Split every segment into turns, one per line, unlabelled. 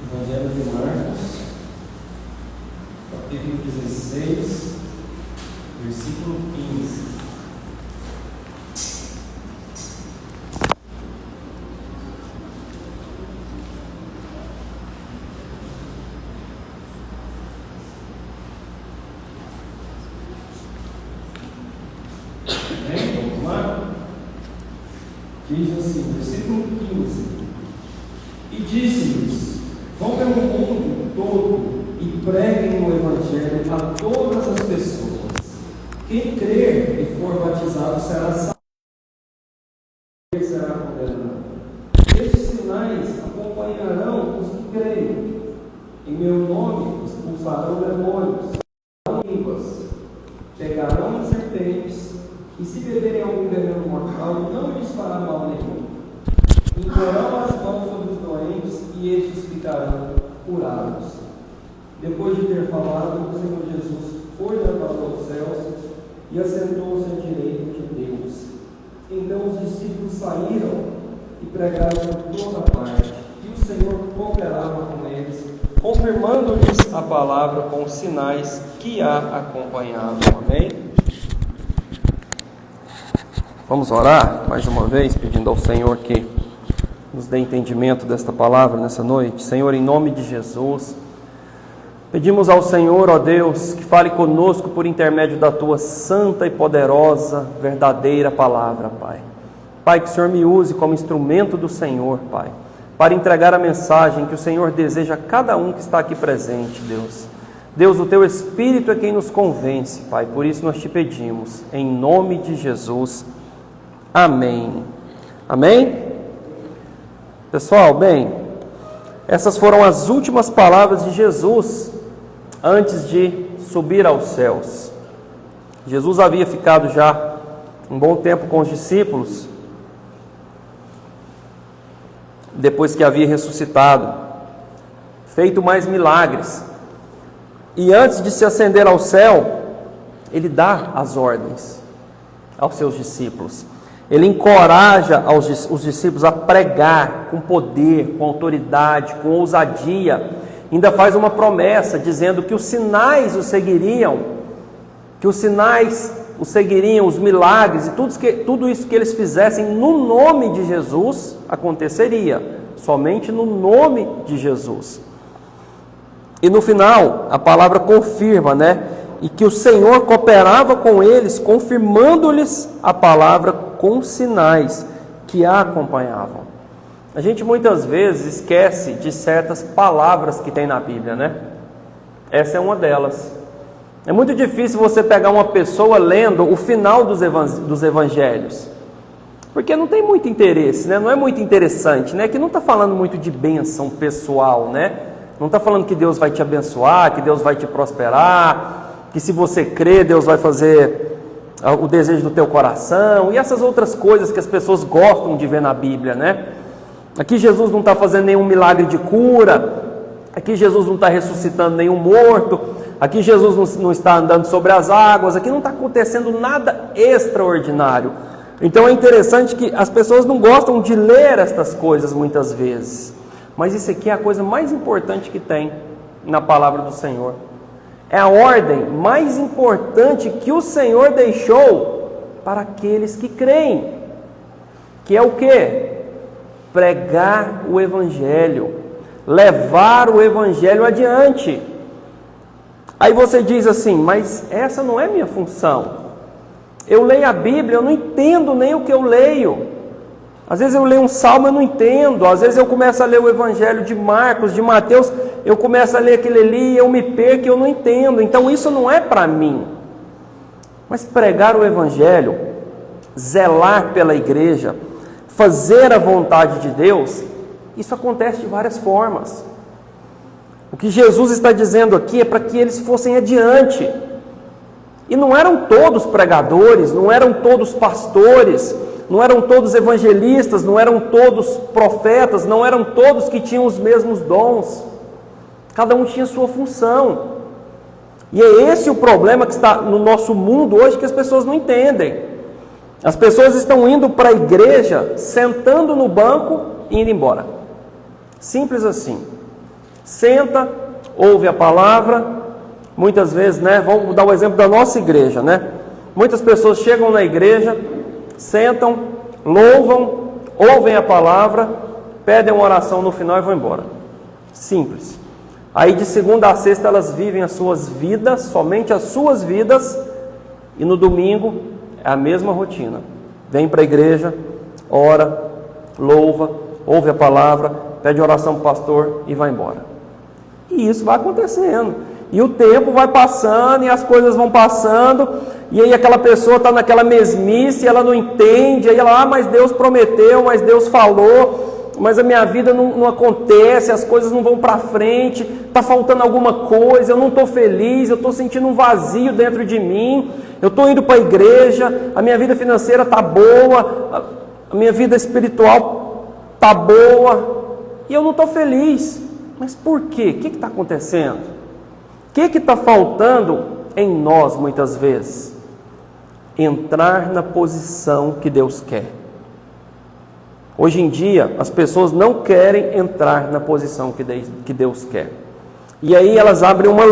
Evangelho de Marcos, capítulo 16, versículo 15. Vamos lá? Diz assim, versículo 15: E disse-lhes: Vão pelo mundo todo e preguem o Evangelho a todas as pessoas. Quem crer e for batizado será salvo, e será condenado. Estes sinais acompanharão os que creem. Em meu nome expulsarão demônios, línguas, pegarão serpentes, e se beberem algum veneno mortal, não lhes fará mal nenhum. Imporão as mãos sobre os doentes e estes ficarão curados. Depois de ter falado, o Senhor Jesus foi levado aos céus e assentou-se à direita de Deus. Então os discípulos saíram e pregaram por toda parte, e o Senhor cooperava com eles, confirmando-lhes a palavra com os sinais que a acompanhavam. Amém? Vamos orar mais uma vez, pedindo ao Senhor que nos dê entendimento desta palavra nessa noite. Senhor, em nome de Jesus, pedimos ao Senhor, ó Deus, que fale conosco por intermédio da Tua santa e poderosa, verdadeira palavra, Pai. Pai, que o Senhor me use como instrumento do Senhor, Pai, para entregar a mensagem que o Senhor deseja a cada um que está aqui presente, Deus. Deus, o Teu Espírito é quem nos convence, Pai, por isso nós te pedimos, em nome de Jesus. Amém. Amém? Pessoal, bem, essas foram as últimas palavras de Jesus antes de subir aos céus. Jesus havia ficado já um bom tempo com os discípulos, depois que havia ressuscitado, feito mais milagres. E antes de se ascender ao céu, ele dá as ordens aos seus discípulos. Ele encoraja os discípulos a pregar com poder, com autoridade, com ousadia. Ainda faz uma promessa dizendo que os sinais o seguiriam, os milagres e tudo isso que eles fizessem no nome de Jesus aconteceria, somente no nome de Jesus. E no final, a palavra confirma, e que o Senhor cooperava com eles, confirmando-lhes a palavra com sinais que a acompanhavam. A gente muitas vezes esquece de certas palavras que tem na Bíblia, Essa é uma delas. É muito difícil você pegar uma pessoa lendo o final dos evangelhos, porque não tem muito interesse, não é muito interessante, que não está falando muito de bênção pessoal, Não está falando que Deus vai te abençoar, que Deus vai te prosperar, que se você crer, Deus vai fazer o desejo do teu coração, e essas outras coisas que as pessoas gostam de ver na Bíblia, Aqui Jesus não está fazendo nenhum milagre de cura, aqui Jesus não está ressuscitando nenhum morto, aqui Jesus não está andando sobre as águas, aqui não está acontecendo nada extraordinário. Então é interessante que as pessoas não gostam de ler estas coisas muitas vezes, mas isso aqui é a coisa mais importante que tem na palavra do Senhor. É a ordem mais importante que o Senhor deixou para aqueles que creem. Que é o quê? Pregar o Evangelho. Levar o Evangelho adiante. Aí você diz assim, mas essa não é minha função. Eu leio a Bíblia, eu não entendo nem o que eu leio. Às vezes eu leio um salmo e eu não entendo. Às vezes eu começo a ler o Evangelho de Marcos, de Mateus, eu começo a ler aquele ali e eu me perco e eu não entendo. Então isso não é para mim. Mas pregar o Evangelho, zelar pela igreja, fazer a vontade de Deus, isso acontece de várias formas. O que Jesus está dizendo aqui é para que eles fossem adiante. E não eram todos pregadores, não eram todos pastores, não eram todos evangelistas, não eram todos profetas, não eram todos que tinham os mesmos dons. Cada um tinha sua função. E é esse o problema que está no nosso mundo hoje, que as pessoas não entendem. As pessoas estão indo para a igreja, sentando no banco e indo embora. Simples assim. Senta, ouve a palavra. Muitas vezes, né? Vamos dar o exemplo da nossa igreja, né? Muitas pessoas chegam na igreja, sentam, louvam, ouvem a palavra, pedem uma oração no final e vão embora. Simples. Aí de segunda a sexta elas vivem as suas vidas, somente as suas vidas, e no domingo é a mesma rotina. Vem para a igreja, ora, louva, ouve a palavra, pede oração para o pastor e vai embora. E isso vai acontecendo. E o tempo vai passando e as coisas vão passando, e aí aquela pessoa está naquela mesmice, ela não entende, aí ela, mas Deus prometeu, mas Deus falou, mas a minha vida não acontece, as coisas não vão para frente, está faltando alguma coisa, eu não estou feliz, eu estou sentindo um vazio dentro de mim, eu estou indo para a igreja, a minha vida financeira está boa, a minha vida espiritual está boa, e eu não estou feliz. Mas por quê? O que está acontecendo? O que está faltando em nós muitas vezes? Entrar na posição que Deus quer. Hoje em dia, as pessoas não querem entrar na posição que Deus quer. E aí elas abrem uma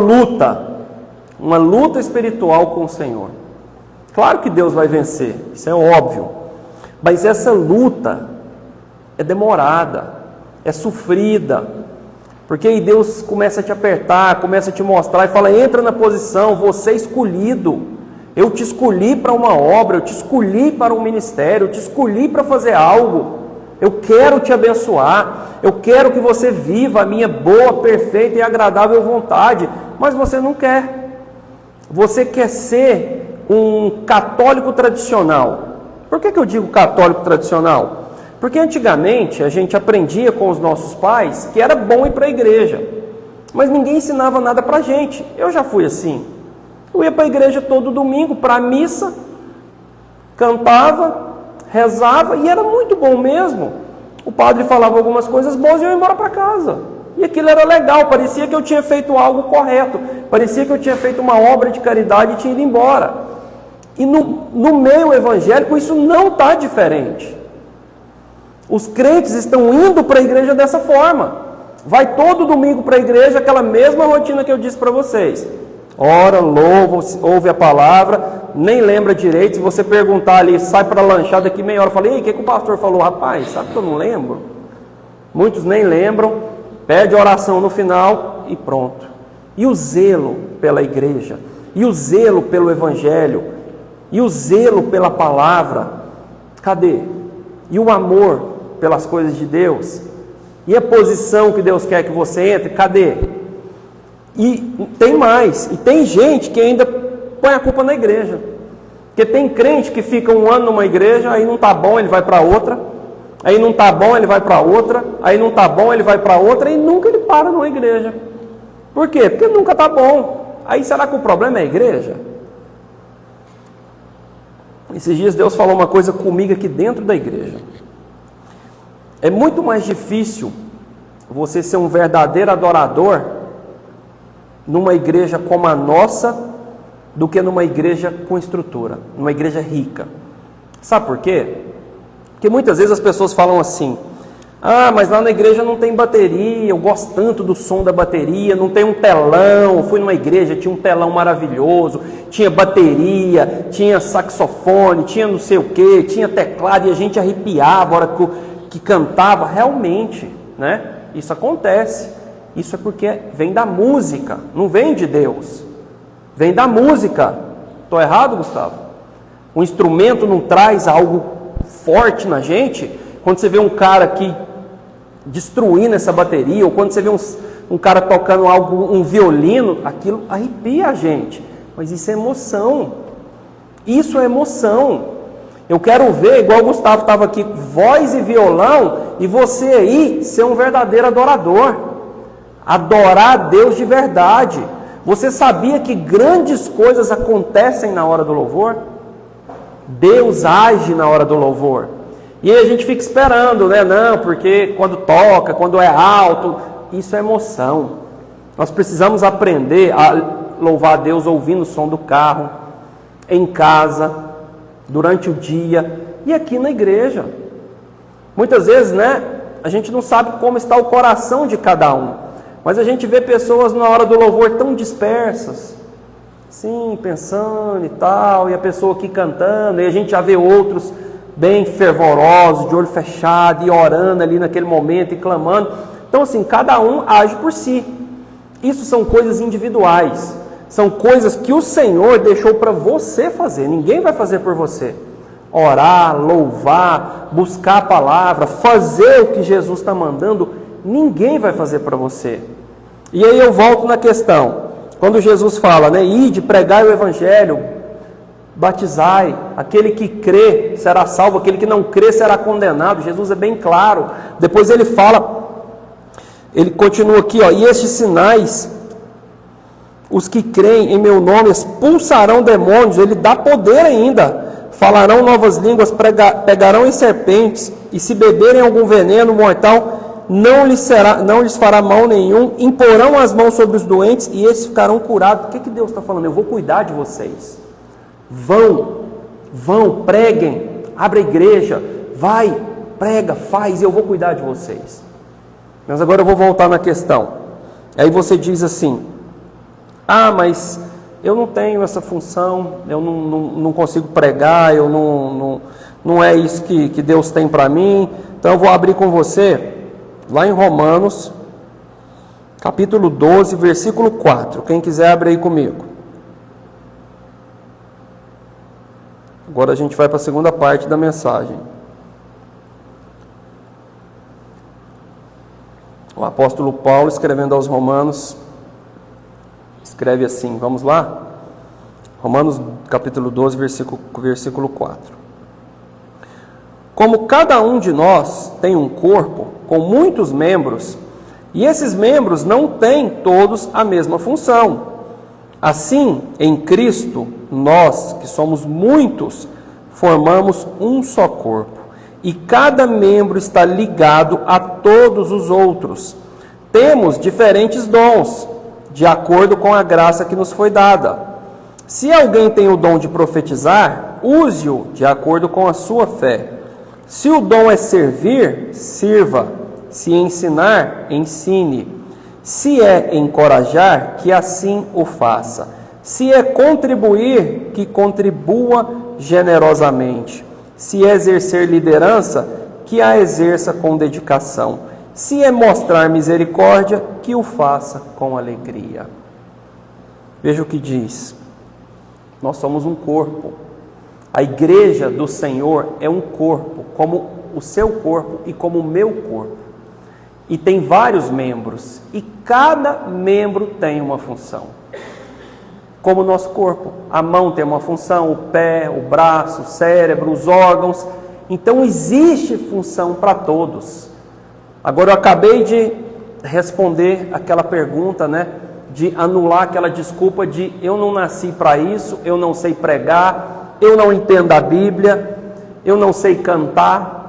luta espiritual com o Senhor. Claro que Deus vai vencer, isso é óbvio. Mas essa luta é demorada, é sofrida. Porque aí Deus começa a te apertar, começa a te mostrar e fala, entra na posição, você é escolhido. Eu te escolhi para uma obra, eu te escolhi para um ministério, eu te escolhi para fazer algo. Eu quero te abençoar, eu quero que você viva a minha boa, perfeita e agradável vontade. Mas você não quer. Você quer ser um católico tradicional. Por que eu digo católico tradicional? Porque antigamente a gente aprendia com os nossos pais que era bom ir para a igreja, mas ninguém ensinava nada para a gente. Eu já fui assim. Eu ia para a igreja todo domingo, para a missa, cantava, rezava e era muito bom mesmo. O padre falava algumas coisas boas e eu ia embora para casa. E aquilo era legal, parecia que eu tinha feito algo correto, parecia que eu tinha feito uma obra de caridade e tinha ido embora. E no meio evangélico isso não está diferente. Os crentes estão indo para a igreja dessa forma. Vai todo domingo para a igreja, aquela mesma rotina que eu disse para vocês. Ora, louva, ouve a palavra, nem lembra direito. Se você perguntar ali, sai para lanchar daqui meia hora, eu falei, o que o pastor falou? Rapaz, sabe que eu não lembro? Muitos nem lembram, pede oração no final e pronto. E o zelo pela igreja, e o zelo pelo evangelho, e o zelo pela palavra, cadê? E o amor pelas coisas de Deus, e a posição que Deus quer que você entre, cadê? E tem mais, e tem gente que ainda põe a culpa na igreja, porque tem crente que fica um ano numa igreja, aí não está bom, ele vai para outra, aí não está bom, ele vai para outra, aí não está bom, ele vai para outra, e nunca ele para numa igreja. Por quê? Porque nunca está bom. Aí será que o problema é a igreja? Esses dias Deus falou uma coisa comigo aqui dentro da igreja. É muito mais difícil você ser um verdadeiro adorador numa igreja como a nossa do que numa igreja com estrutura, numa igreja rica. Sabe por quê? Porque muitas vezes as pessoas falam assim, mas lá na igreja não tem bateria, eu gosto tanto do som da bateria, não tem um telão, eu fui numa igreja, tinha um telão maravilhoso, tinha bateria, tinha saxofone, tinha não sei o que, tinha teclado, e a gente arrepiava a hora que cantava. Realmente, né? Isso acontece. Isso é porque vem da música, não vem de Deus. Vem da música. Estou errado, Gustavo? O instrumento não traz algo forte na gente. Quando você vê um cara aqui destruindo essa bateria, ou quando você vê um cara tocando algo, um violino, aquilo arrepia a gente. Mas isso é emoção. Isso é emoção. Eu quero ver, igual o Gustavo estava aqui, voz e violão, e você aí ser um verdadeiro adorador. Adorar a Deus de verdade. Você sabia que grandes coisas acontecem na hora do louvor? Deus age na hora do louvor. E aí a gente fica esperando, né? Não, porque quando toca, quando é alto, isso é emoção. Nós precisamos aprender a louvar a Deus ouvindo o som do carro, em casa, durante o dia e aqui na igreja. Muitas vezes, né? A gente não sabe como está o coração de cada um. Mas a gente vê pessoas na hora do louvor tão dispersas, sim, pensando e tal, e a pessoa aqui cantando, e a gente já vê outros bem fervorosos, de olho fechado, e orando ali naquele momento, e clamando. Então assim, cada um age por si. Isso são coisas individuais, são coisas que o Senhor deixou para você fazer, ninguém vai fazer por você. Orar, louvar, buscar a palavra, fazer o que Jesus está mandando, ninguém vai fazer para você. E aí eu volto na questão, quando Jesus fala, né, ide, pregai o evangelho, batizai, aquele que crê será salvo, aquele que não crê será condenado. Jesus é bem claro. Depois ele fala, ele continua aqui, ó, e estes sinais, os que creem em meu nome expulsarão demônios, ele dá poder ainda, falarão novas línguas, pegarão em serpentes, e se beberem algum veneno mortal, não lhes fará mal nenhum, imporão as mãos sobre os doentes, e esses ficarão curados. O que Deus está falando? Eu vou cuidar de vocês. Vão, preguem, abre a igreja, vai, prega, faz, e eu vou cuidar de vocês. Mas agora eu vou voltar na questão. Aí você diz assim, mas eu não tenho essa função, eu não consigo pregar, eu não é isso que Deus tem para mim. Então eu vou abrir com você, lá em Romanos, capítulo 12, versículo 4. Quem quiser abre aí comigo. Agora a gente vai para a segunda parte da mensagem. O apóstolo Paulo, escrevendo aos Romanos, escreve assim, vamos lá? Romanos capítulo 12, versículo 4. Como cada um de nós tem um corpo com muitos membros, e esses membros não têm todos a mesma função. Assim, em Cristo, nós, que somos muitos, formamos um só corpo, e cada membro está ligado a todos os outros. Temos diferentes dons, de acordo com a graça que nos foi dada. Se alguém tem o dom de profetizar, use-o de acordo com a sua fé. Se o dom é servir, sirva. Se ensinar, ensine. Se é encorajar, que assim o faça. Se é contribuir, que contribua generosamente. Se é exercer liderança, que a exerça com dedicação. Se é mostrar misericórdia, que o faça com alegria. Veja o que diz. Nós somos um corpo. A igreja do Senhor é um corpo, como o seu corpo e como o meu corpo. E tem vários membros, e cada membro tem uma função. Como o nosso corpo, a mão tem uma função, o pé, o braço, o cérebro, os órgãos. Então existe função para todos. Agora eu acabei de responder aquela pergunta, né? De anular aquela desculpa de eu não nasci para isso, eu não sei pregar, eu não entendo a Bíblia, eu não sei cantar.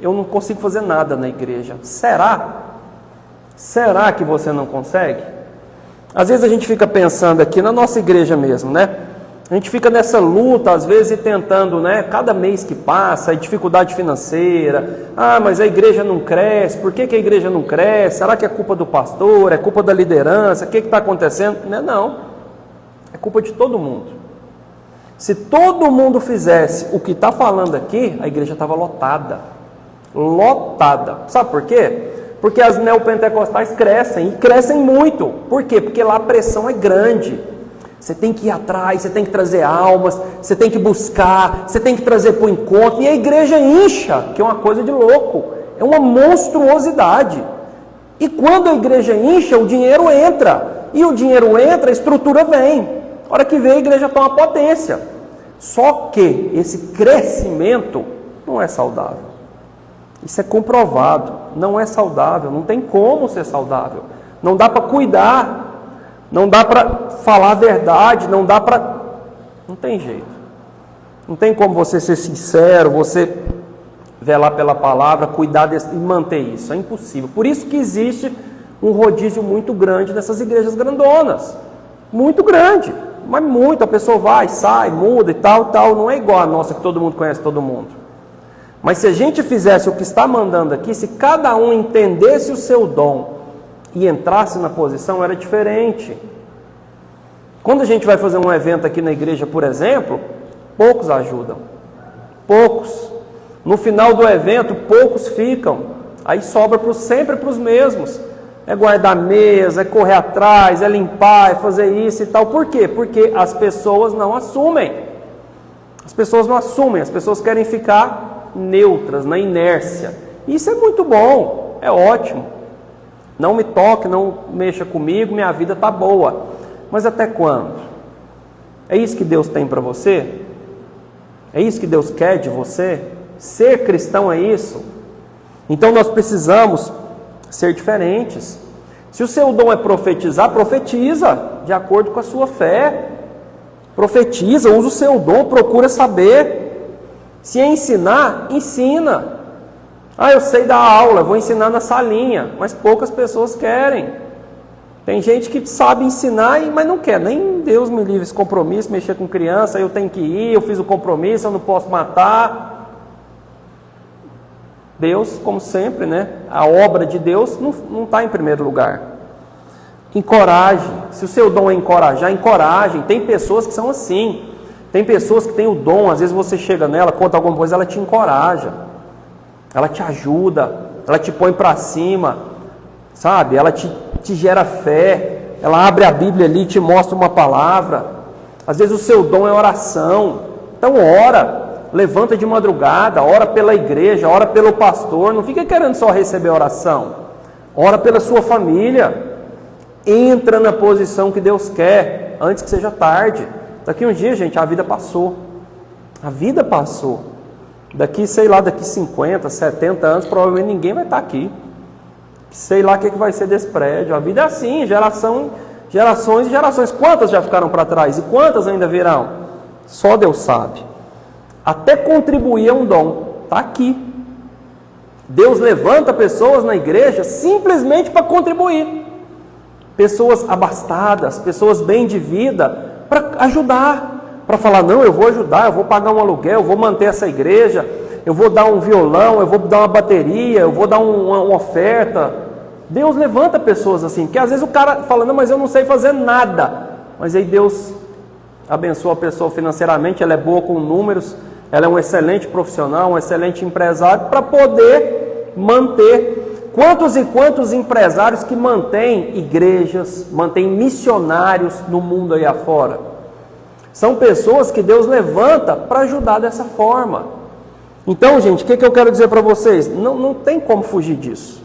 Eu não consigo fazer nada na igreja. Será? Será que você não consegue? Às vezes a gente fica pensando aqui na nossa igreja mesmo, né? A gente fica nessa luta, às vezes, tentando, né? Cada mês que passa, dificuldade financeira. Mas a igreja não cresce. Por que a igreja não cresce? Será que é culpa do pastor? É culpa da liderança? O que está acontecendo? Não. É culpa de todo mundo. Se todo mundo fizesse o que está falando aqui, a igreja estava lotada. Lotada. Sabe por quê? Porque as neopentecostais crescem, e crescem muito. Por quê? Porque lá a pressão é grande. Você tem que ir atrás, você tem que trazer almas, você tem que buscar, você tem que trazer para o encontro. E a igreja incha, que é uma coisa de louco. É uma monstruosidade. E quando a igreja incha, o dinheiro entra. E o dinheiro entra, a estrutura vem. A hora que vem, a igreja toma potência. Só que esse crescimento não é saudável. Isso é comprovado, não é saudável, não tem como ser saudável. Não dá para cuidar, não dá para falar a verdade, não dá para... Não tem jeito. Não tem como você ser sincero, você velar pela palavra, cuidar e manter isso. É impossível. Por isso que existe um rodízio muito grande nessas igrejas grandonas. Muito grande, mas muito. A pessoa vai, sai, muda e tal. Não é igual a nossa que todo mundo conhece todo mundo. Mas se a gente fizesse o que está mandando aqui, se cada um entendesse o seu dom e entrasse na posição, era diferente. Quando a gente vai fazer um evento aqui na igreja, por exemplo, poucos ajudam. Poucos. No final do evento, poucos ficam. Aí sobra sempre para os mesmos. É guardar mesa, é correr atrás, é limpar, é fazer isso e tal. Por quê? Porque as pessoas não assumem. As pessoas não assumem, as pessoas querem ficar neutras, na inércia. Isso é muito bom, é ótimo. Não me toque, não mexa comigo, minha vida está boa. Mas até quando? É isso que Deus tem para você? É isso que Deus quer de você? Ser cristão é isso? Então nós precisamos ser diferentes. Se o seu dom é profetizar, profetiza de acordo com a sua fé. Profetiza, usa o seu dom, procura saber. Se é ensinar, ensina. Eu sei dar aula, vou ensinar na salinha, mas poucas pessoas querem. Tem gente que sabe ensinar, mas não quer. Nem Deus me livre esse compromisso, mexer com criança, eu tenho que ir, eu fiz o compromisso, eu não posso matar. Deus, como sempre, né? A obra de Deus não está em primeiro lugar. Encoraje. Se o seu dom é encorajar, encoraje. Tem pessoas que são assim. Tem pessoas que têm o dom, às vezes você chega nela, conta alguma coisa, ela te encoraja. Ela te ajuda, ela te põe para cima, sabe? Ela te gera fé, ela abre a Bíblia ali e te mostra uma palavra. Às vezes o seu dom é oração. Então ora, levanta de madrugada, ora pela igreja, ora pelo pastor, não fica querendo só receber oração. Ora pela sua família. Entra na posição que Deus quer, antes que seja tarde. Daqui um dia, gente, a vida passou. A vida passou. Daqui 50, 70 anos, provavelmente ninguém vai estar aqui. Sei lá o que vai ser desse prédio. A vida é assim, gerações e gerações. Quantas já ficaram para trás? E quantas ainda virão? Só Deus sabe. Até contribuir é um dom. Está aqui. Deus levanta pessoas na igreja simplesmente para contribuir. Pessoas abastadas, pessoas bem de vida, para ajudar. Para falar, não, eu vou ajudar, eu vou pagar um aluguel, eu vou manter essa igreja, eu vou dar um violão, eu vou dar uma bateria, eu vou dar uma oferta. Deus levanta pessoas assim, porque às vezes o cara fala, não, mas eu não sei fazer nada. Mas aí Deus abençoa a pessoa financeiramente, ela é boa com números, ela é um excelente profissional, um excelente empresário, para poder manter. Quantos e quantos empresários que mantêm igrejas, mantêm missionários no mundo aí afora? São pessoas que Deus levanta para ajudar dessa forma. Então, gente, o que eu quero dizer para vocês? Não tem como fugir disso.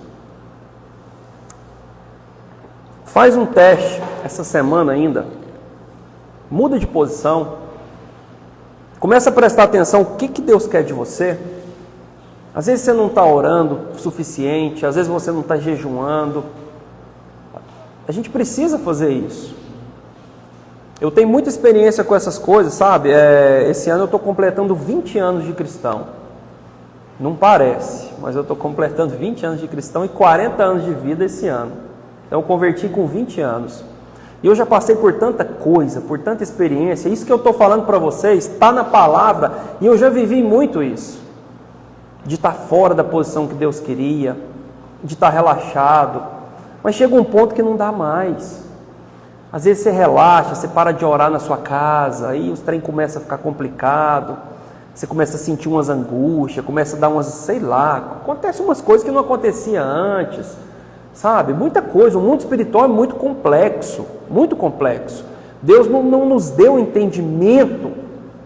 Faz um teste essa semana ainda. Muda de posição. Começa a prestar atenção o que Deus quer de você. Às vezes você não está orando o suficiente, às vezes você não está jejuando. A gente precisa fazer isso. Eu tenho muita experiência com essas coisas, sabe? Esse ano eu estou completando 20 anos de cristão. Não parece, mas eu estou completando 20 anos de cristão e 40 anos de vida esse ano. Então eu converti com 20 anos. E eu já passei por tanta coisa, por tanta experiência. Isso que eu estou falando para vocês está na palavra e eu já vivi muito isso. De estar fora da posição que Deus queria, de estar relaxado. Mas chega um ponto que não dá mais. Às vezes você relaxa, você para de orar na sua casa, aí os trem começa a ficar complicado, você começa a sentir umas angústias, começa a dar umas, sei lá, acontece umas coisas que não acontecia antes, sabe? Muita coisa, o mundo espiritual é muito complexo, muito complexo. Deus não nos deu entendimento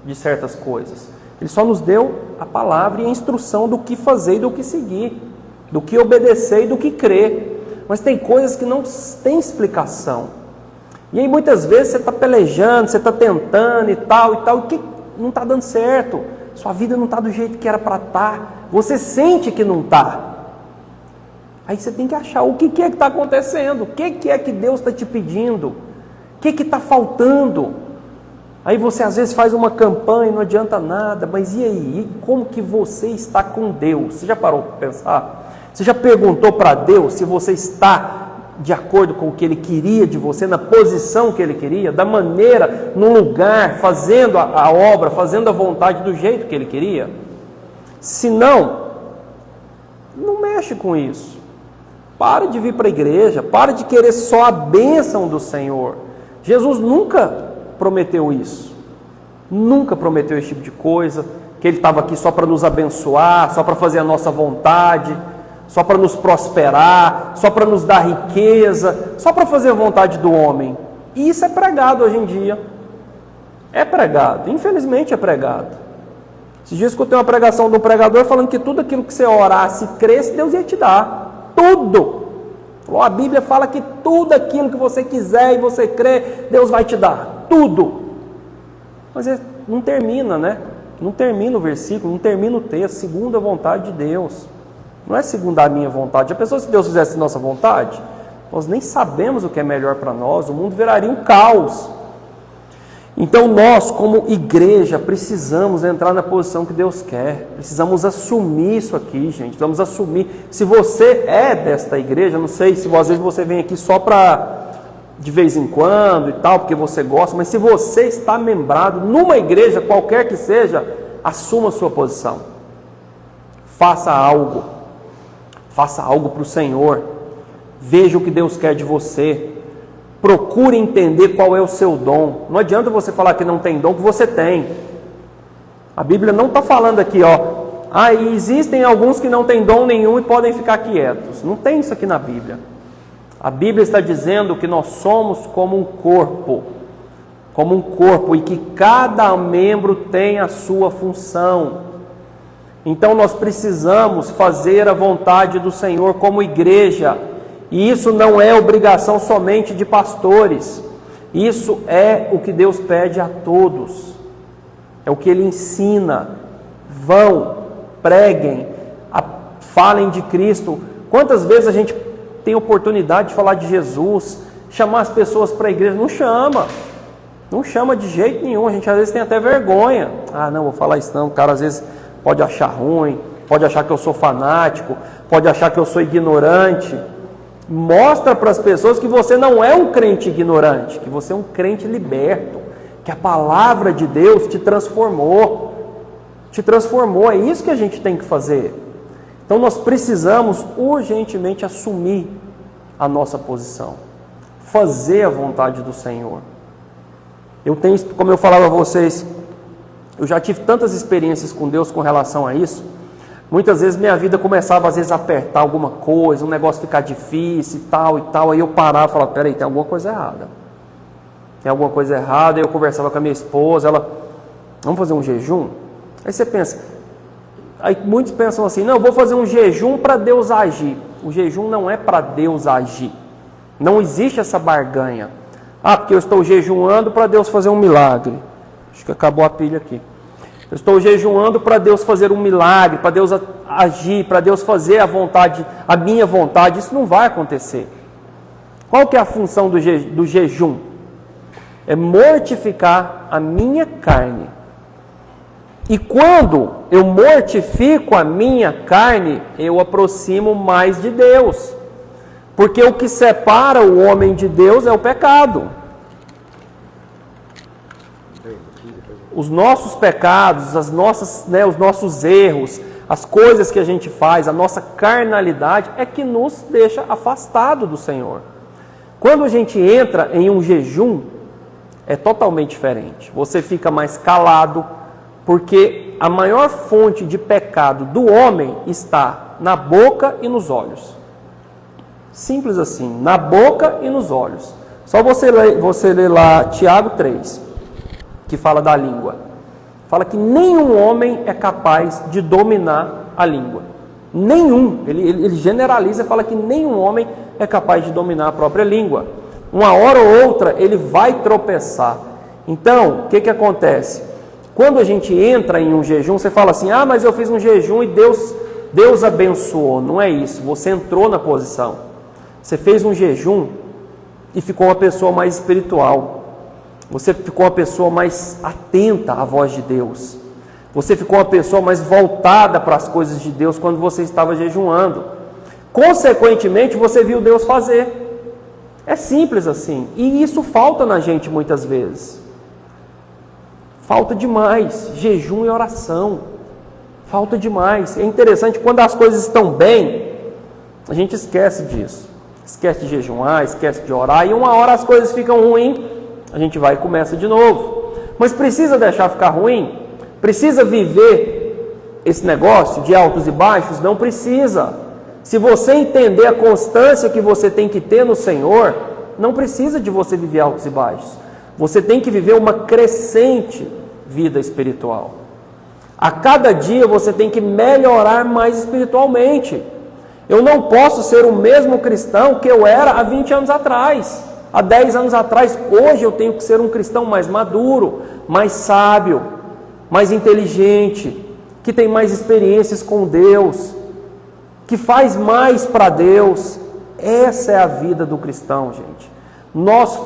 de certas coisas, Ele só nos deu a palavra e a instrução do que fazer e do que seguir, do que obedecer e do que crer. Mas tem coisas que não têm explicação. E aí muitas vezes você está pelejando, você está tentando e tal, e que não está dando certo. Sua vida não está do jeito que era para estar. Você sente que não está. Aí você tem que achar o que é que está acontecendo, o que é que Deus está te pedindo, o que está faltando. Aí você às vezes faz uma campanha e não adianta nada, mas e aí? Como que você está com Deus? Você já parou para pensar? Você já perguntou para Deus se você está de acordo com o que Ele queria de você, na posição que Ele queria, da maneira, no lugar, fazendo a obra, fazendo a vontade do jeito que Ele queria? Se não, não mexe com isso. Para de vir para a igreja, para de querer só a bênção do Senhor. Jesus nunca prometeu isso. Nunca prometeu esse tipo de coisa, que Ele estava aqui só para nos abençoar, só para fazer a nossa vontade, só para nos prosperar, só para nos dar riqueza, só para fazer a vontade do homem. E isso é pregado hoje em dia. É pregado, infelizmente é pregado. Esses dias eu escutei uma pregação de um pregador falando que tudo aquilo que você orasse e cresce, Deus ia te dar. Tudo. A Bíblia fala que tudo aquilo que você quiser e você crê, Deus vai te dar. Tudo. Mas não termina, né? Não termina o versículo, não termina o texto, segundo a vontade de Deus. Não é segundo a minha vontade. Já pensou se Deus fizesse nossa vontade? Nós nem sabemos o que é melhor para nós, o mundo viraria um caos. Então nós, como igreja, precisamos entrar na posição que Deus quer. Precisamos assumir isso aqui, gente. Precisamos assumir. Se você é desta igreja, não sei se às vezes você vem aqui só para de vez em quando e tal, porque você gosta, mas se você está membrado numa igreja, qualquer que seja, assuma a sua posição. Faça algo. Faça algo para o Senhor. Veja o que Deus quer de você. Procure entender qual é o seu dom. Não adianta você falar que não tem dom, que você tem. A Bíblia não está falando aqui, existem alguns que não têm dom nenhum e podem ficar quietos. Não tem isso aqui na Bíblia. A Bíblia está dizendo que nós somos como um corpo, e que cada membro tem a sua função. Então nós precisamos fazer a vontade do Senhor como igreja. E isso não é obrigação somente de pastores. Isso é o que Deus pede a todos. É o que Ele ensina. Vão, preguem, falem de Cristo. Quantas vezes a gente tem oportunidade de falar de Jesus, chamar as pessoas para a igreja? Não chama. Não chama de jeito nenhum. A gente às vezes tem até vergonha. Não, vou falar isso não. O cara às vezes pode achar ruim, pode achar que eu sou fanático, pode achar que eu sou ignorante. Mostra para as pessoas que você não é um crente ignorante, que você é um crente liberto, que a palavra de Deus te transformou. É isso que a gente tem que fazer. Então nós precisamos urgentemente assumir a nossa posição, fazer a vontade do Senhor. Eu tenho, como eu falava a vocês, eu já tive tantas experiências com Deus com relação a isso. Muitas vezes minha vida começava às vezes a apertar alguma coisa, um negócio ficar difícil e tal, aí eu parava e falava, peraí, tem alguma coisa errada. Aí eu conversava com a minha esposa, ela, vamos fazer um jejum? Aí você pensa, aí muitos pensam assim, não, eu vou fazer um jejum para Deus agir. O jejum não é para Deus agir. Não existe essa barganha. Porque eu estou jejuando para Deus fazer um milagre. Acho que acabou a pilha aqui. Eu estou jejuando para Deus fazer um milagre, para Deus agir, para Deus fazer a minha vontade. Isso não vai acontecer. Qual que é a função do jejum? É mortificar a minha carne. E quando eu mortifico a minha carne, eu aproximo mais de Deus. Porque o que separa o homem de Deus é o pecado. Os nossos pecados, os nossos erros, as coisas que a gente faz, a nossa carnalidade é que nos deixa afastado do Senhor. Quando a gente entra em um jejum, é totalmente diferente. Você fica mais calado, porque a maior fonte de pecado do homem está na boca e nos olhos. Simples assim, na boca e nos olhos. Só você ler lá Tiago 3. Que fala da língua. Fala que nenhum homem é capaz de dominar a língua. Nenhum. Ele generaliza e fala que nenhum homem é capaz de dominar a própria língua. Uma hora ou outra ele vai tropeçar. Então, o que acontece? Quando a gente entra em um jejum, você fala assim, mas eu fiz um jejum e Deus abençoou. Não é isso. Você entrou na posição. Você fez um jejum e ficou uma pessoa mais espiritual. Você ficou uma pessoa mais atenta à voz de Deus. Você ficou uma pessoa mais voltada para as coisas de Deus quando você estava jejuando. Consequentemente, você viu Deus fazer. É simples assim. E isso falta na gente muitas vezes. Falta demais. Jejum e oração. Falta demais. É interessante, quando as coisas estão bem, A gente esquece disso. Esquece de jejuar, esquece de orar, e uma hora as coisas ficam ruins, a gente vai e começa de novo. Mas precisa deixar ficar ruim? Precisa viver esse negócio de altos e baixos? Não precisa. Se você entender a constância que você tem que ter no Senhor, não precisa de você viver altos e baixos. Você tem que viver uma crescente vida espiritual. A cada dia você tem que melhorar mais espiritualmente. Eu não posso ser o mesmo cristão que eu era há 20 anos atrás, há 10 anos atrás. Hoje eu tenho que ser um cristão mais maduro, mais sábio, mais inteligente, que tem mais experiências com Deus, que faz mais para Deus. Essa é a vida do cristão, gente. Nós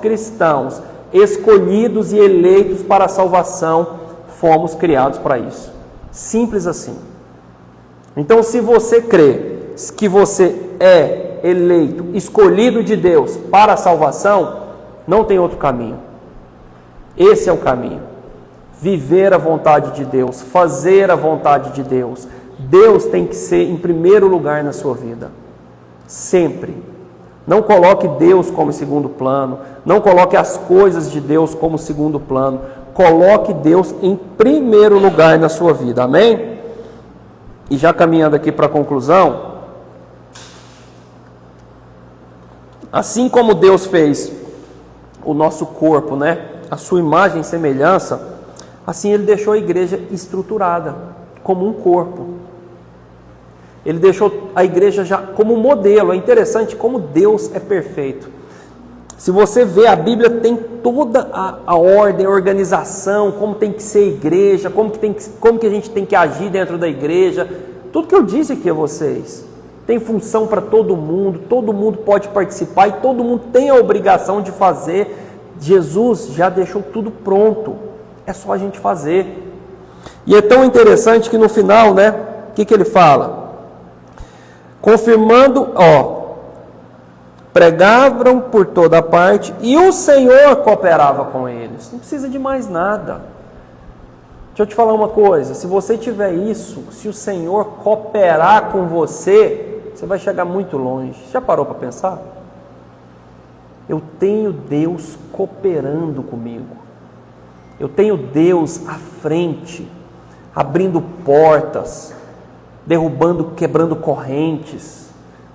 cristãos, escolhidos e eleitos para a salvação, fomos criados para isso. Simples assim. Então, se você crê que você é eleito, escolhido de Deus para a salvação, não tem outro caminho. Esse é o caminho. Viver a vontade de Deus, fazer a vontade de Deus. Deus tem que ser em primeiro lugar na sua vida. Sempre. Não coloque Deus como segundo plano. Não coloque as coisas de Deus como segundo plano. Coloque Deus em primeiro lugar na sua vida. Amém? E já caminhando aqui para a conclusão, assim como Deus fez o nosso corpo, né, a sua imagem e semelhança, assim Ele deixou a igreja estruturada, como um corpo. Ele deixou a igreja já como um modelo. É interessante como Deus é perfeito. Se você vê, a Bíblia tem toda a ordem, a organização, como tem que ser a igreja, como que a gente tem que agir dentro da igreja. Tudo que eu disse aqui a vocês. Tem função para todo mundo pode participar e todo mundo tem a obrigação de fazer. Jesus já deixou tudo pronto. É só a gente fazer. E é tão interessante que no final, né, o que ele fala? Confirmando, pregavam por toda parte e o Senhor cooperava com eles. Não precisa de mais nada. Deixa eu te falar uma coisa, se você tiver isso, se o Senhor cooperar com você, você vai chegar muito longe. Já parou para pensar? Eu tenho Deus cooperando comigo. Eu tenho Deus à frente, abrindo portas, derrubando, quebrando correntes,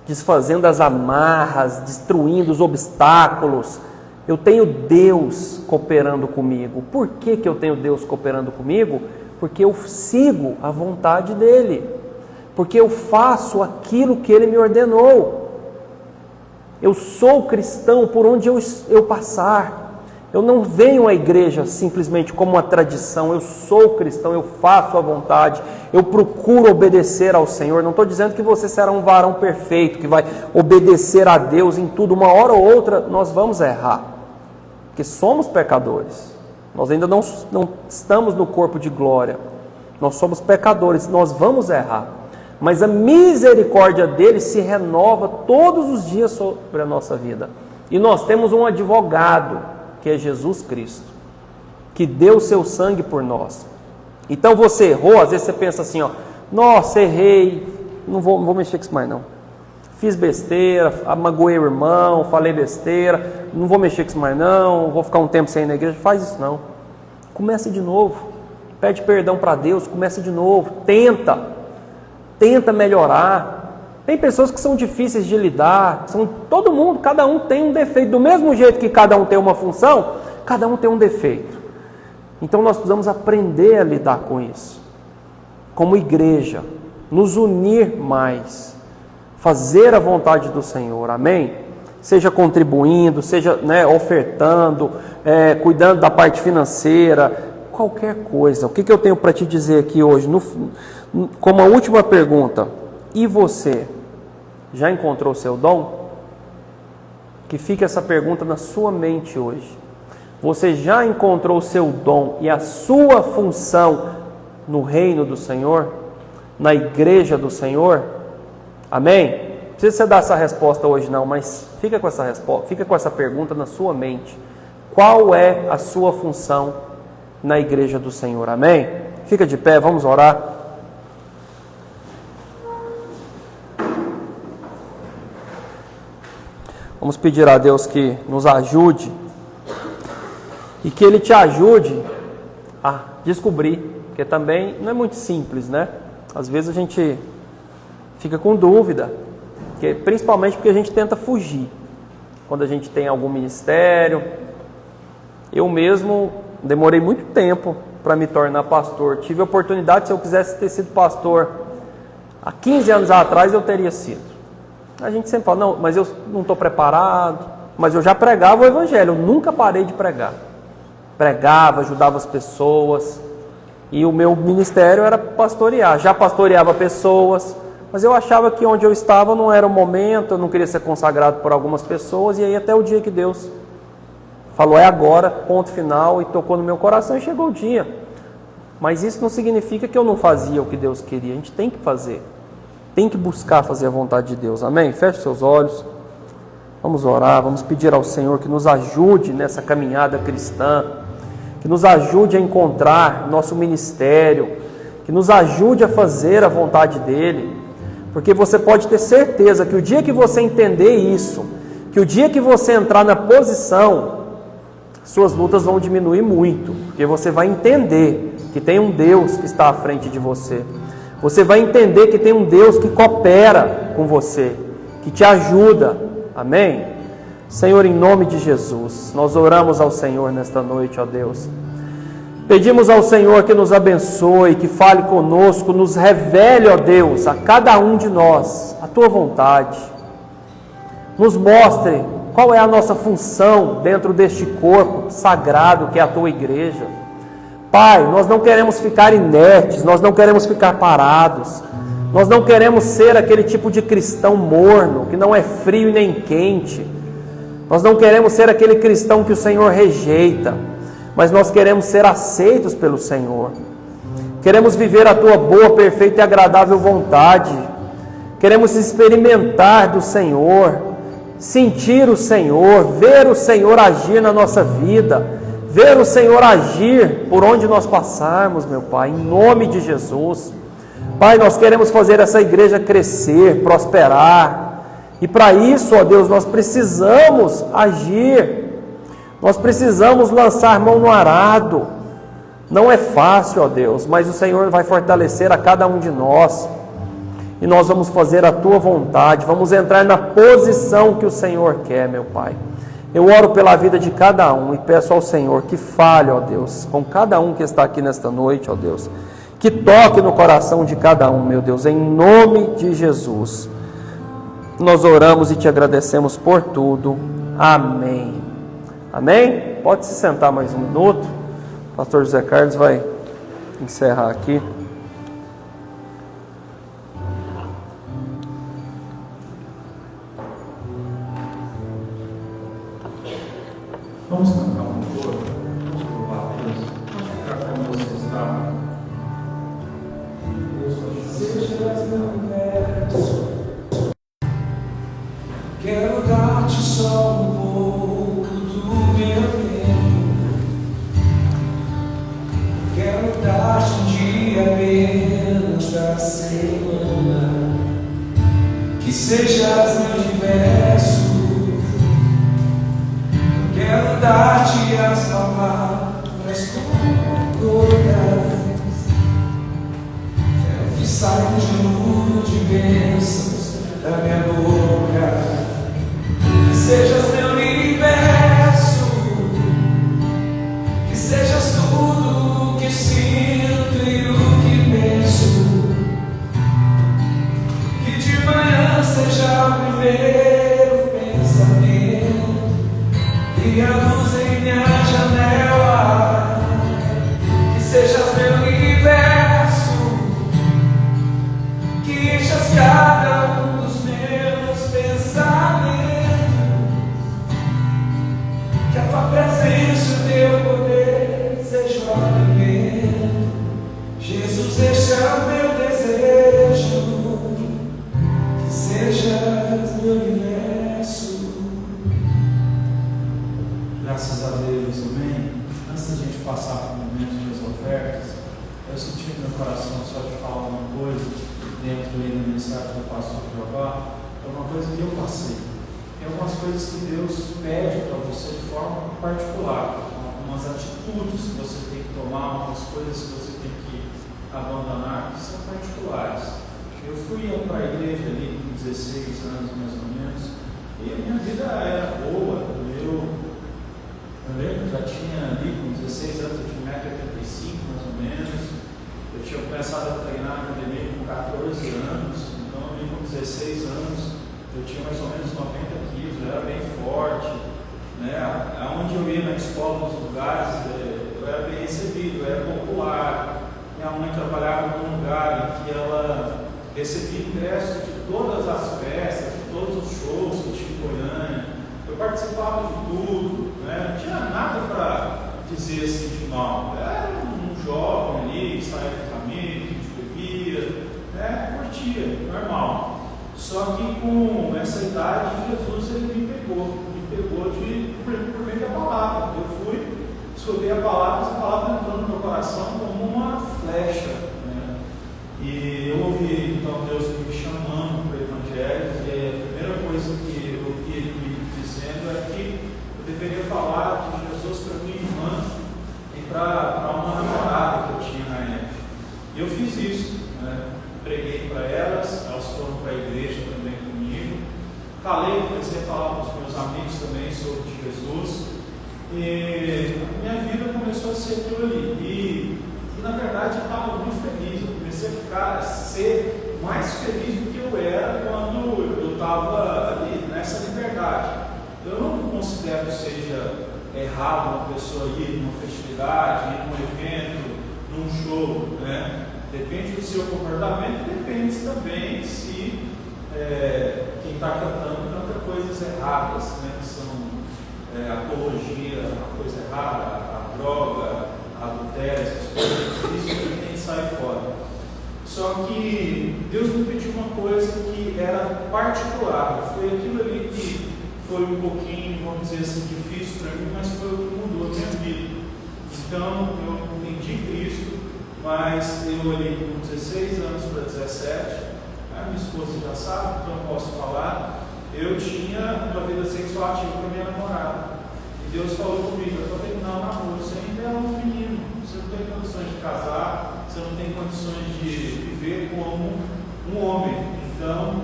desfazendo as amarras, destruindo os obstáculos. Eu tenho Deus cooperando comigo. Por que eu tenho Deus cooperando comigo? Porque eu sigo a vontade dEle. Porque eu faço aquilo que Ele me ordenou. Eu sou cristão por onde eu passar. Eu não venho à igreja simplesmente como uma tradição. Eu sou cristão, eu faço a vontade. Eu procuro obedecer ao Senhor. Não estou dizendo que você será um varão perfeito, que vai obedecer a Deus em tudo. Uma hora ou outra nós vamos errar. Porque somos pecadores. Nós ainda não estamos no corpo de glória. Nós somos pecadores, nós vamos errar. Mas a misericórdia dele se renova todos os dias sobre a nossa vida. E nós temos um advogado, que é Jesus Cristo, que deu o seu sangue por nós. Então você errou, às vezes você pensa assim, nossa, errei, não vou mexer com isso mais não. Fiz besteira, magoei o irmão, falei besteira, não vou mexer com isso mais não, vou ficar um tempo sem ir na igreja. Faz isso não. Comece de novo. Pede perdão para Deus, comece de novo. Tenta melhorar. Tem pessoas que são difíceis de lidar. Todo mundo, cada um tem um defeito. Do mesmo jeito que cada um tem uma função, cada um tem um defeito. Então nós precisamos aprender a lidar com isso. Como igreja, nos unir mais. Fazer a vontade do Senhor, amém? Seja contribuindo, seja ofertando, cuidando da parte financeira, qualquer coisa. O que eu tenho para te dizer aqui hoje? Como a última pergunta, e você? Já encontrou o seu dom? Que fique essa pergunta na sua mente hoje. Você já encontrou o seu dom e a sua função no reino do Senhor? Na igreja do Senhor? Amém? Não precisa você dar essa resposta hoje não, mas fica com essa resposta, fica com essa pergunta na sua mente. Qual é a sua função na igreja do Senhor? Amém? Fica de pé, vamos orar. Vamos pedir a Deus que nos ajude e que Ele te ajude a descobrir, porque também não é muito simples, né? Às vezes a gente fica com dúvida, principalmente porque a gente tenta fugir. Quando a gente tem algum ministério, eu mesmo demorei muito tempo para me tornar pastor. Tive a oportunidade, se eu quisesse ter sido pastor há 15 anos atrás, eu teria sido. A gente sempre fala, não, mas eu não estou preparado, mas eu já pregava o evangelho, eu nunca parei de pregar. Pregava, ajudava as pessoas, e o meu ministério era pastorear. Já pastoreava pessoas, mas eu achava que onde eu estava não era o momento, eu não queria ser consagrado por algumas pessoas, e aí até o dia que Deus falou, é agora, ponto final, e tocou no meu coração e chegou o dia. Mas isso não significa que eu não fazia o que Deus queria, a gente tem que fazer, tem que buscar fazer a vontade de Deus, amém? Feche seus olhos, vamos orar, vamos pedir ao Senhor que nos ajude nessa caminhada cristã, que nos ajude a encontrar nosso ministério, que nos ajude a fazer a vontade dEle, porque você pode ter certeza que o dia que você entender isso, que o dia que você entrar na posição, suas lutas vão diminuir muito, porque você vai entender que tem um Deus que está à frente de você, você vai entender que tem um Deus que coopera com você, que te ajuda, amém? Senhor, em nome de Jesus, nós oramos ao Senhor nesta noite, ó Deus. Pedimos ao Senhor que nos abençoe, que fale conosco, nos revele, ó Deus, a cada um de nós, a Tua vontade. Nos mostre qual é a nossa função dentro deste corpo sagrado que é a Tua igreja. Pai, nós não queremos ficar inertes, nós não queremos ficar parados, nós não queremos ser aquele tipo de cristão morno, que não é frio e nem quente. Nós não queremos ser aquele cristão que o Senhor rejeita, mas nós queremos ser aceitos pelo Senhor. Queremos viver a Tua boa, perfeita e agradável vontade. Queremos experimentar do Senhor, sentir o Senhor, ver o Senhor agir na nossa vida, ver o Senhor agir por onde nós passarmos, meu Pai, em nome de Jesus. Pai, nós queremos fazer essa igreja crescer, prosperar. E para isso, ó Deus, nós precisamos agir, nós precisamos lançar mão no arado. Não é fácil, ó Deus, mas o Senhor vai fortalecer a cada um de nós, e nós vamos fazer a Tua vontade, vamos entrar na posição que o Senhor quer, meu Pai. Eu oro pela vida de cada um e peço ao Senhor que fale, ó Deus, com cada um que está aqui nesta noite, ó Deus, que toque no coração de cada um, meu Deus, em nome de Jesus. Nós oramos e Te agradecemos por tudo. Amém. Amém? Pode se sentar mais um minuto. O pastor José Carlos vai encerrar aqui.
Vamos cantar um coro. Vamos louvar a Deus. Vamos ficar como você está. Sejas meu universo. Quero dar-te só um pouco do meu tempo. Quero dar-te um dia apenas da semana. Que sejas meu universo. Quero dar-te as palavras cordadas. Quero que saia um dilúvio de bênçãos da minha boca. Que sejas meu universo, que sejas tudo o que sinto e o que penso. Que de manhã seja o primeiro pensamento e a luz em minha janela. Que sejas meu universo, que enchas cada um dos meus pensamentos. Que a Tua presença e o Teu poder seja o alimento. Jesus, este é o meu desejo, que sejas meu universo. Graças a Deus, amém. Antes da gente passar para o momento das ofertas, eu senti no meu coração só de falar uma coisa dentro da mensagem do pastor Jeová. É uma coisa que eu passei. Tem algumas coisas
coisas que Deus pede para você de forma particular, algumas atitudes que você tem que tomar, algumas coisas que você tem que abandonar, que são particulares. Eu fui para a igreja ali com 16 anos mais ou menos, e a minha vida era boa. Eu lembro que já tinha ali com 16 anos, eu tinha 1,85 m mais ou menos. Eu tinha começado a treinar na academia com 14 anos, então ali com 16 anos eu tinha mais ou menos 90 quilos, eu era bem forte, né? Aonde eu ia na escola, nos lugares, eu era bem recebido, eu era popular. Minha mãe trabalhava num lugar em que ela recebia ingressos de todas as festas, de todos os shows que tinha em Goiânia. Eu participava de tudo, né? Não tinha nada para dizer assim de mal. Eu era um jovem ali, saía com a família, a gente bebia, né? Curtia, normal. Só que com essa idade, Jesus ele me pegou por meio da palavra. Eu fui, escutei a palavra entrou no meu coração como uma flecha, né? E eu ouvi então Deus me chamando para o Evangelho, e a primeira coisa que eu ouvi ele me dizendo é que eu deveria falar de Jesus para minha irmã e para uma namorada que eu tinha na época. E eu fiz isso, né? Preguei para elas foram para a igreja também comigo. Comecei a falar com os meus amigos também sobre Jesus. E a minha vida começou a ser aquilo ali. E na verdade eu estava muito feliz. Eu comecei a ser mais feliz do que eu era quando eu estava ali nessa liberdade. Eu não considero que seja errado uma pessoa ir numa festividade, ir num evento, num show, né? Depende do seu comportamento, depende também se quem está cantando canta coisas erradas, né? Que são apologia, uma coisa errada, a droga, a adultério, essas coisas. Isso também tem que sair fora. Só que Deus me pediu uma coisa que era particular. Foi aquilo ali que foi um pouquinho, vamos dizer assim, difícil para mim, mas foi o que mudou a minha vida. Então eu entendi Cristo. Mas eu ali com 16 anos para 17, a minha esposa já sabe, então eu posso falar, eu tinha uma vida sexual ativa com a minha namorada. E Deus falou comigo, eu estou terminando o namoro, você ainda é um menino, você não tem condições de casar, você não tem condições de viver como um homem. Então,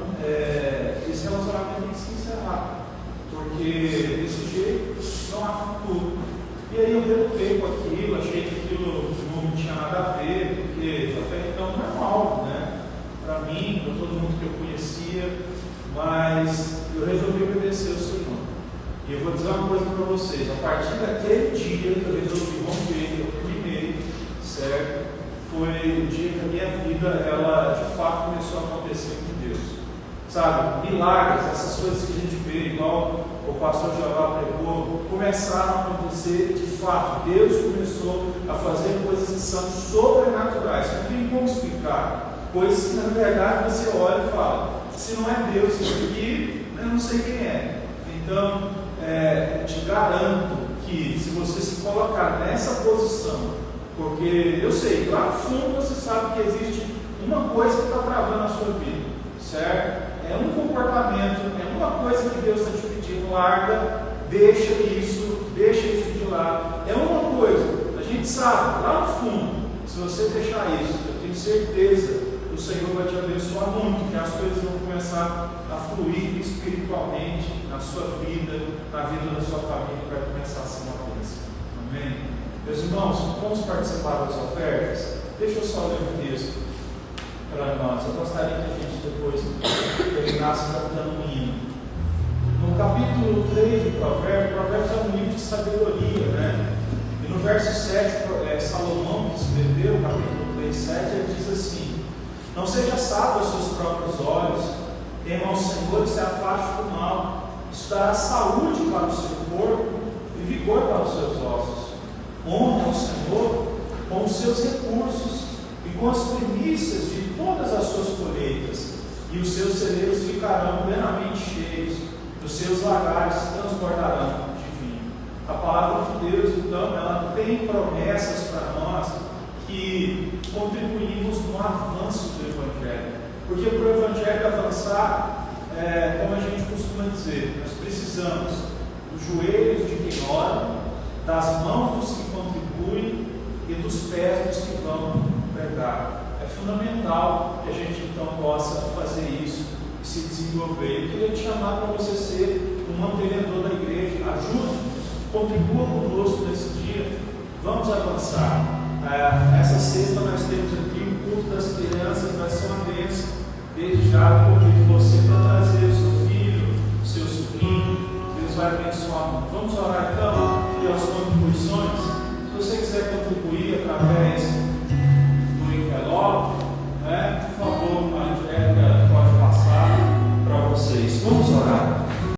esse relacionamento tem que se encerrar, porque desse jeito não há futuro. E aí eu relutei com aquilo, achei que aquilo não tinha nada a ver, porque até então normal, né? Para mim, para todo mundo que eu conhecia, mas eu resolvi obedecer ao Senhor. E eu vou dizer uma coisa para vocês, a partir daquele dia que eu resolvi romper, eu terminei, certo? Foi o dia que a minha vida, ela de fato começou a acontecer com Deus. Sabe, milagres, essas coisas que a gente vê, igual o pastor Jeová pregou, começaram a acontecer de fato. Deus começou a fazer coisas que são sobrenaturais, não tem como explicar, coisas que na verdade você olha e fala, se não é Deus isso aqui, eu não sei quem é. Então, te garanto que se você se colocar nessa posição, porque eu sei, lá no fundo você sabe que existe uma coisa que está travando a sua vida, certo? É um comportamento, é uma coisa que Deus está te pedindo, larga, deixa isso de lado. É uma coisa, a gente sabe, lá no fundo, se você deixar isso, eu tenho certeza que o Senhor vai te abençoar muito, que as coisas vão começar a fluir espiritualmente na sua vida, na vida da sua família, vai começar a ser uma bênção. Amém? Meus irmãos, vamos participar das ofertas? Deixa eu só ler um texto para nós. Eu gostaria que a gente depois terminasse cantando um hino. No capítulo 3 de Provérbios é um livro de sabedoria, né? E no verso 7, Salomão, que escreveu, capítulo 3, 7, ele diz assim: não seja sábio aos seus próprios olhos, tema ao Senhor e se afaste do mal. Isso dará saúde para o seu corpo e vigor para os seus ossos. Honre ao Senhor com os seus recursos e com as primícias de todas as suas colheitas, e os seus celeiros ficarão plenamente cheios, os seus lagares transbordarão de vinho. A palavra de Deus, então, ela tem promessas para nós que contribuímos no avanço do Evangelho, porque para o Evangelho avançar, como a gente costuma dizer, nós precisamos dos joelhos de quem ora, das mãos dos que contribuem e dos pés dos que vão pregar. É fundamental que a gente então possa fazer isso e se desenvolver. Eu queria te chamar para você ser um mantenedor da igreja. Ajude-nos, contribua conosco nesse dia. Vamos avançar. Essa sexta nós temos aqui o culto das crianças, vai ser uma bênção. Desde já eu convido você para trazer o seu filho, o seu sobrinho. Deus vai abençoar. Vamos orar então?